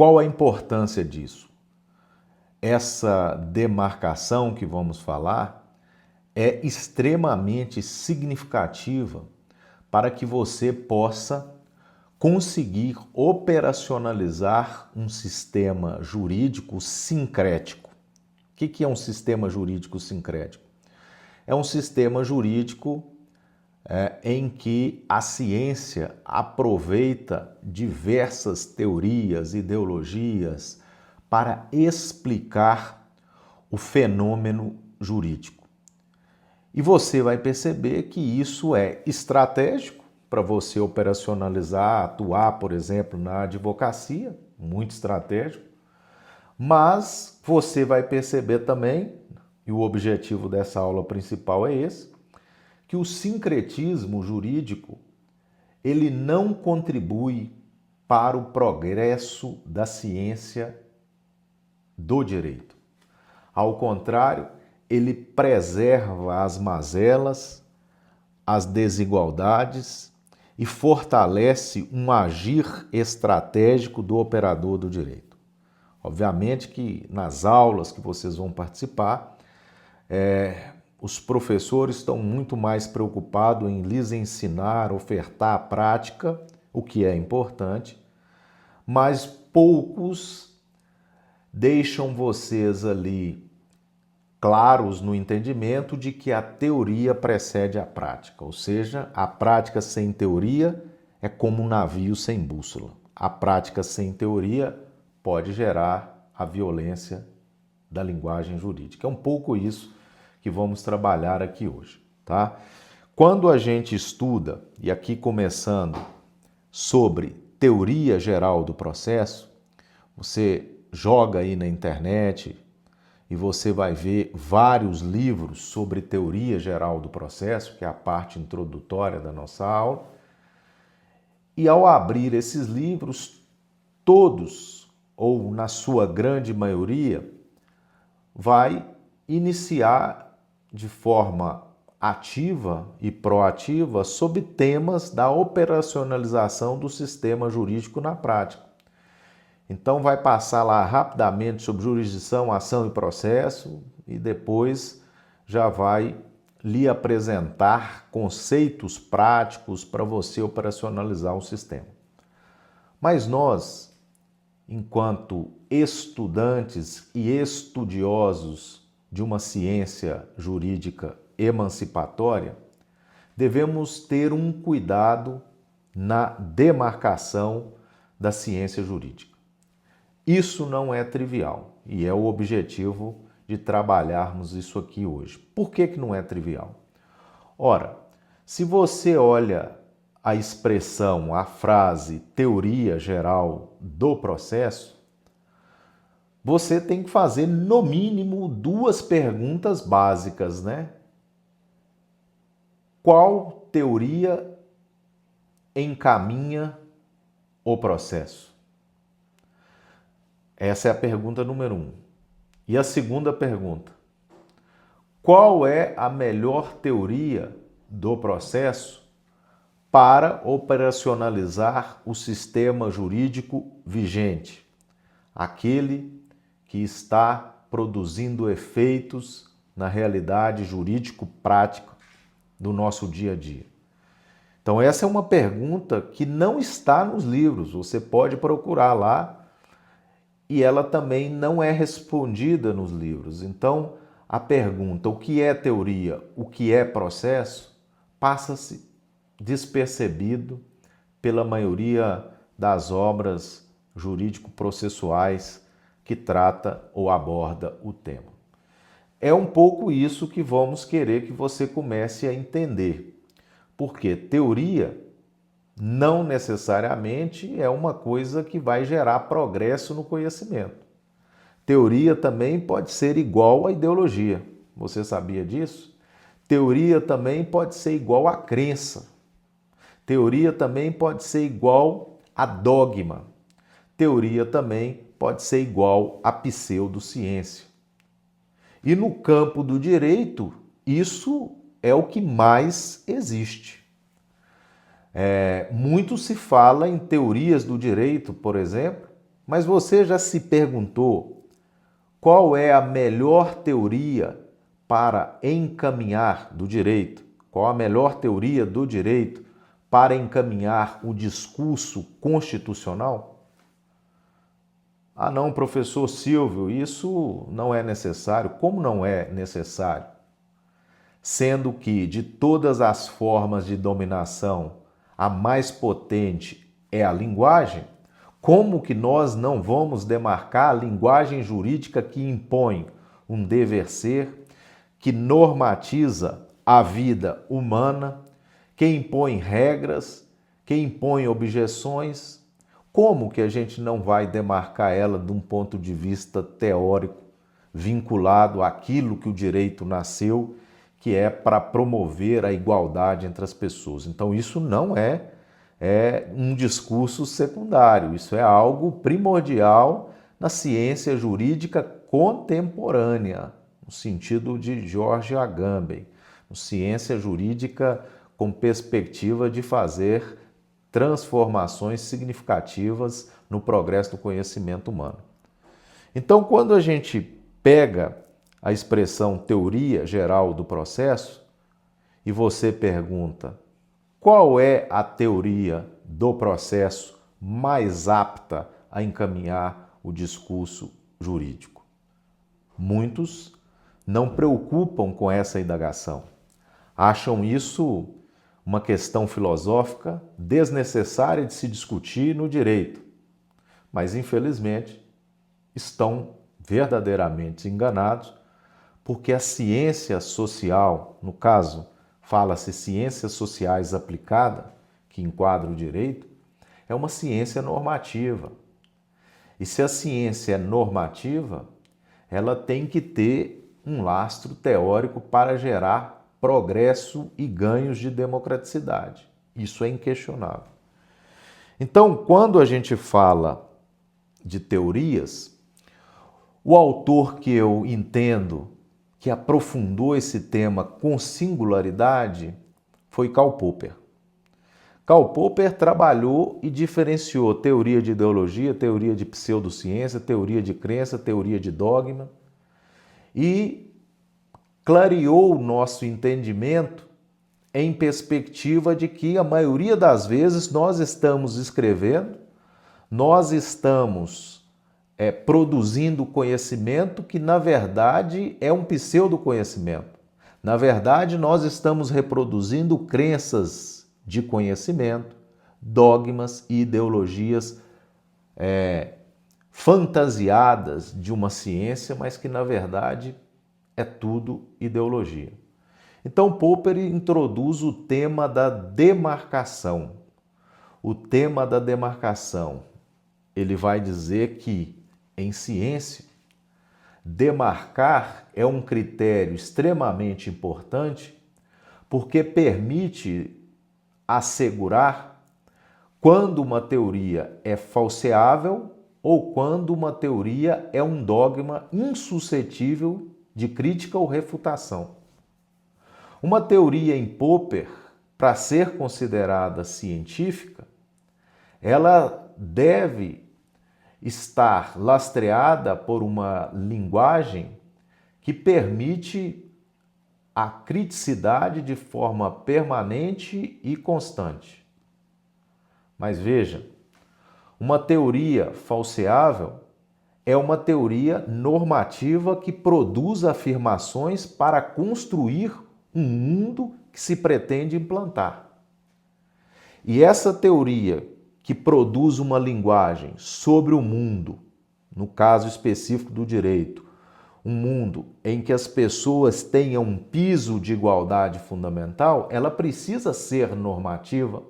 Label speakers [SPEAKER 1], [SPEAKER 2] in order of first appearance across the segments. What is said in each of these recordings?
[SPEAKER 1] Qual a importância disso? Essa demarcação que vamos falar é extremamente significativa para que você possa conseguir operacionalizar um sistema jurídico sincrético. O que é um sistema jurídico sincrético? É um sistema jurídico em que a ciência aproveita diversas teorias, ideologias para explicar o fenômeno jurídico. E você vai perceber que isso é estratégico para você operacionalizar, atuar, por exemplo, na advocacia, muito estratégico, mas você vai perceber também, e o objetivo dessa aula principal é esse, que o sincretismo jurídico ele não contribui para o progresso da ciência do direito. Ao contrário, ele preserva as mazelas, as desigualdades e fortalece um agir estratégico do operador do direito. Obviamente que nas aulas que vocês vão participar, os professores estão muito mais preocupados em lhes ensinar, ofertar a prática, o que é importante, mas poucos deixam vocês ali claros no entendimento de que a teoria precede a prática, ou seja, a prática sem teoria é como um navio sem bússola. A prática sem teoria pode gerar a violência da linguagem jurídica. É um pouco isso que vamos trabalhar aqui hoje, tá? Quando a gente estuda, e aqui começando sobre teoria geral do processo, você joga aí na internet e você vai ver vários livros sobre teoria geral do processo, que é a parte introdutória da nossa aula. E ao abrir esses livros, todos, ou na sua grande maioria, vai iniciar de forma ativa e proativa sobre temas da operacionalização do sistema jurídico na prática. Então vai passar lá rapidamente sobre jurisdição, ação e processo e depois já vai lhe apresentar conceitos práticos para você operacionalizar o sistema. Mas nós, enquanto estudantes e estudiosos de uma ciência jurídica emancipatória, devemos ter um cuidado na demarcação da ciência jurídica. Isso não é trivial e é o objetivo de trabalharmos isso aqui hoje. Por que não é trivial? Ora, se você olha a expressão, a frase teoria geral do processo, você tem que fazer no mínimo duas perguntas básicas, né? Qual teoria encaminha o processo? Essa é a pergunta número 1. E a segunda pergunta: qual é a melhor teoria do processo para operacionalizar o sistema jurídico vigente? Aquele que está produzindo efeitos na realidade jurídico-prática do nosso dia a dia. Então essa é uma pergunta que não está nos livros, você pode procurar lá e ela também não é respondida nos livros. Então a pergunta, o que é teoria, o que é processo, passa-se despercebido pela maioria das obras jurídico-processuais que trata ou aborda o tema. É um pouco isso que vamos querer que você comece a entender, porque teoria não necessariamente é uma coisa que vai gerar progresso no conhecimento. Teoria também pode ser igual à ideologia. Você sabia disso? Teoria também pode ser igual à crença. Teoria também pode ser igual a dogma. Teoria também pode ser igual a pseudociência. E no campo do direito, isso é o que mais existe. Muito se fala em teorias do direito, por exemplo, Mas você já se perguntou qual é a melhor teoria para encaminhar do direito? Qual a melhor teoria do direito para encaminhar o discurso constitucional? Ah, não, professor Silvio, isso não é necessário. Como não é necessário? Sendo que de todas as formas de dominação, a mais potente é a linguagem, como que nós não vamos demarcar a linguagem jurídica que impõe um dever ser, que normatiza a vida humana, que impõe regras, que impõe objeções? Como que a gente não vai demarcar ela de um ponto de vista teórico, vinculado àquilo que o direito nasceu, que é para promover a igualdade entre as pessoas? Então isso não é um discurso secundário, isso é algo primordial na ciência jurídica contemporânea, no sentido de George Agamben, ciência jurídica com perspectiva de fazer transformações significativas no progresso do conhecimento humano. Então, quando a gente pega a expressão teoria geral do processo e você pergunta qual é a teoria do processo mais apta a encaminhar o discurso jurídico, muitos não preocupam com essa indagação. Acham isso uma questão filosófica desnecessária de se discutir no direito, mas infelizmente estão verdadeiramente enganados, porque a ciência social, no caso, fala-se ciências sociais aplicada, que enquadra o direito, é uma ciência normativa. E se a ciência é normativa, ela tem que ter um lastro teórico para gerar progresso e ganhos de democraticidade. Isso é inquestionável. Então, quando a gente fala de teorias, o autor que eu entendo que aprofundou esse tema com singularidade foi Karl Popper. Karl Popper trabalhou e diferenciou teoria de ideologia, teoria de pseudociência, teoria de crença, teoria de dogma e clareou o nosso entendimento em perspectiva de que a maioria das vezes nós estamos escrevendo, nós estamos produzindo conhecimento que na verdade é um pseudo-conhecimento. Na verdade, nós estamos reproduzindo crenças de conhecimento, dogmas e ideologias fantasiadas de uma ciência, mas que na verdade é tudo ideologia. Então, Popper introduz o tema da demarcação. O tema da demarcação, ele vai dizer que, em ciência, demarcar é um critério extremamente importante porque permite assegurar quando uma teoria é falseável ou quando uma teoria é um dogma insuscetível de crítica ou refutação. Uma teoria em Popper, para ser considerada científica, ela deve estar lastreada por uma linguagem que permite a criticidade de forma permanente e constante. Mas veja, uma teoria falseável é uma teoria normativa que produz afirmações para construir um mundo que se pretende implantar. E essa teoria que produz uma linguagem sobre o mundo, no caso específico do direito, um mundo em que as pessoas tenham um piso de igualdade fundamental, ela precisa ser normativa,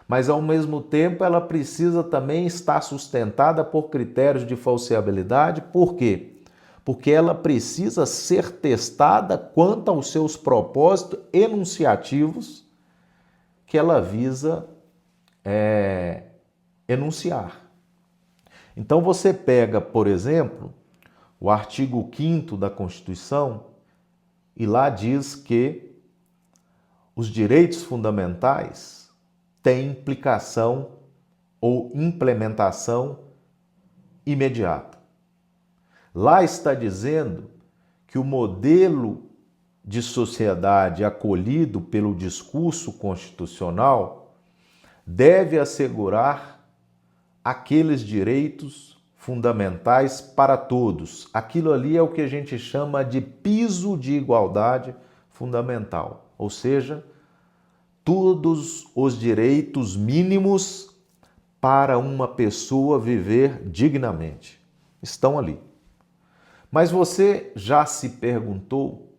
[SPEAKER 1] mas ao mesmo tempo ela precisa também estar sustentada por critérios de falseabilidade. Por quê? Porque ela precisa ser testada quanto aos seus propósitos enunciativos que ela visa enunciar. Então você pega, por exemplo, o artigo 5º da Constituição e lá diz que os direitos fundamentais têm implicação ou implementação imediata. Lá está dizendo que o modelo de sociedade acolhido pelo discurso constitucional deve assegurar aqueles direitos fundamentais para todos. Aquilo ali é o que a gente chama de piso de igualdade fundamental, ou seja, todos os direitos mínimos para uma pessoa viver dignamente estão ali. Mas você já se perguntou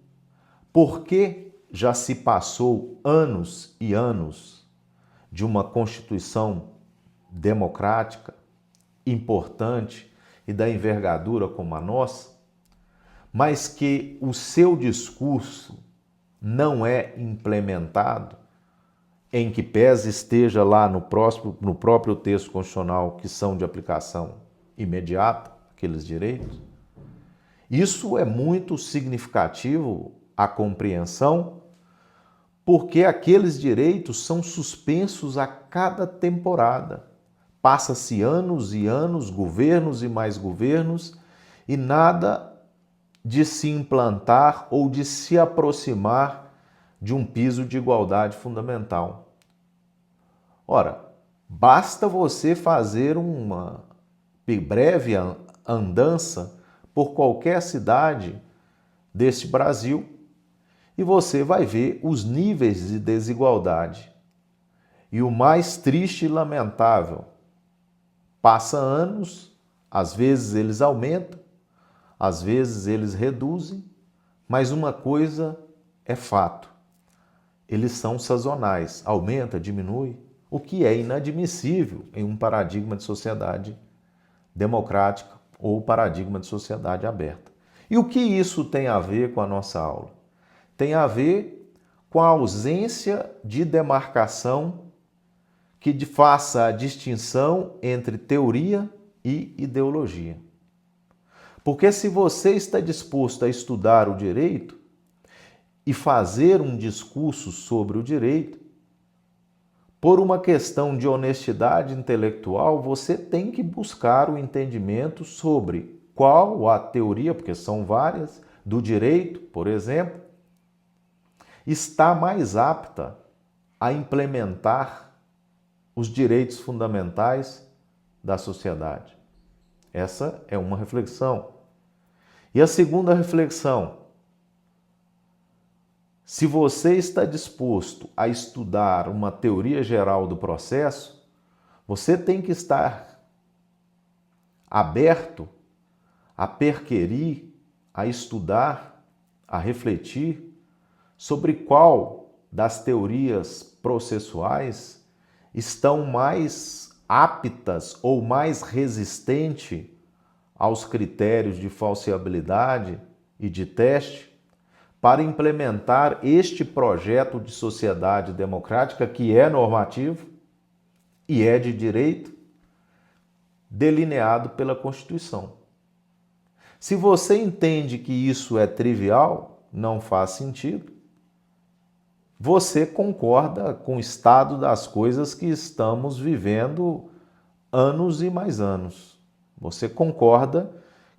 [SPEAKER 1] por que já se passou anos e anos de uma Constituição democrática, importante e da envergadura como a nossa, mas que o seu discurso não é implementado, em que pese esteja lá no próprio texto constitucional que são de aplicação imediata, aqueles direitos? Isso é muito significativo à compreensão, porque aqueles direitos são suspensos a cada temporada. Passa-se anos e anos, governos e mais governos, e nada de se implantar ou de se aproximar de um piso de igualdade fundamental. Ora, basta você fazer uma breve andança por qualquer cidade deste Brasil e você vai ver os níveis de desigualdade. E o mais triste e lamentável, passa anos, às vezes eles aumentam, às vezes eles reduzem, mas uma coisa é fato, eles são sazonais, aumenta, diminui, o que é inadmissível em um paradigma de sociedade democrática ou paradigma de sociedade aberta. E o que isso tem a ver com a nossa aula? Tem a ver com a ausência de demarcação que faça a distinção entre teoria e ideologia. Porque se você está disposto a estudar o direito e fazer um discurso sobre o direito, por uma questão de honestidade intelectual, você tem que buscar o entendimento sobre qual a teoria, porque são várias, do direito, por exemplo, está mais apta a implementar os direitos fundamentais da sociedade. Essa é uma reflexão. E a segunda reflexão: se você está disposto a estudar uma teoria geral do processo, você tem que estar aberto a perquirir, a estudar, a refletir sobre qual das teorias processuais estão mais aptas ou mais resistente aos critérios de falseabilidade e de teste para implementar este projeto de sociedade democrática que é normativo e é de direito, delineado pela Constituição. Se você entende que isso é trivial, não faz sentido, você concorda com o estado das coisas que estamos vivendo anos e mais anos. Você concorda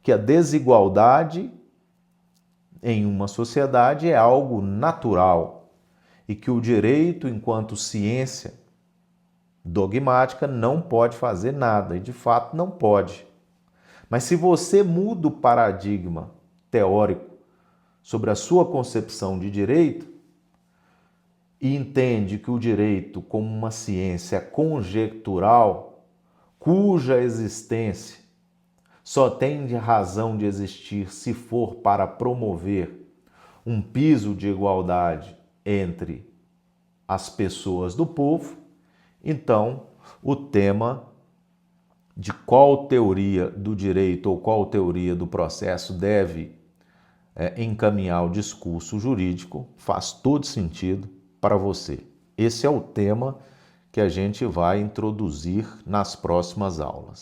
[SPEAKER 1] que a desigualdade em uma sociedade é algo natural e que o direito, enquanto ciência dogmática, não pode fazer nada, e de fato não pode. Mas se você muda o paradigma teórico sobre a sua concepção de direito e entende que o direito como uma ciência conjectural, cuja existência só tem razão de existir se for para promover um piso de igualdade entre as pessoas do povo, então o tema de qual teoria do direito ou qual teoria do processo deve encaminhar o discurso jurídico faz todo sentido para você. Esse é o tema que a gente vai introduzir nas próximas aulas.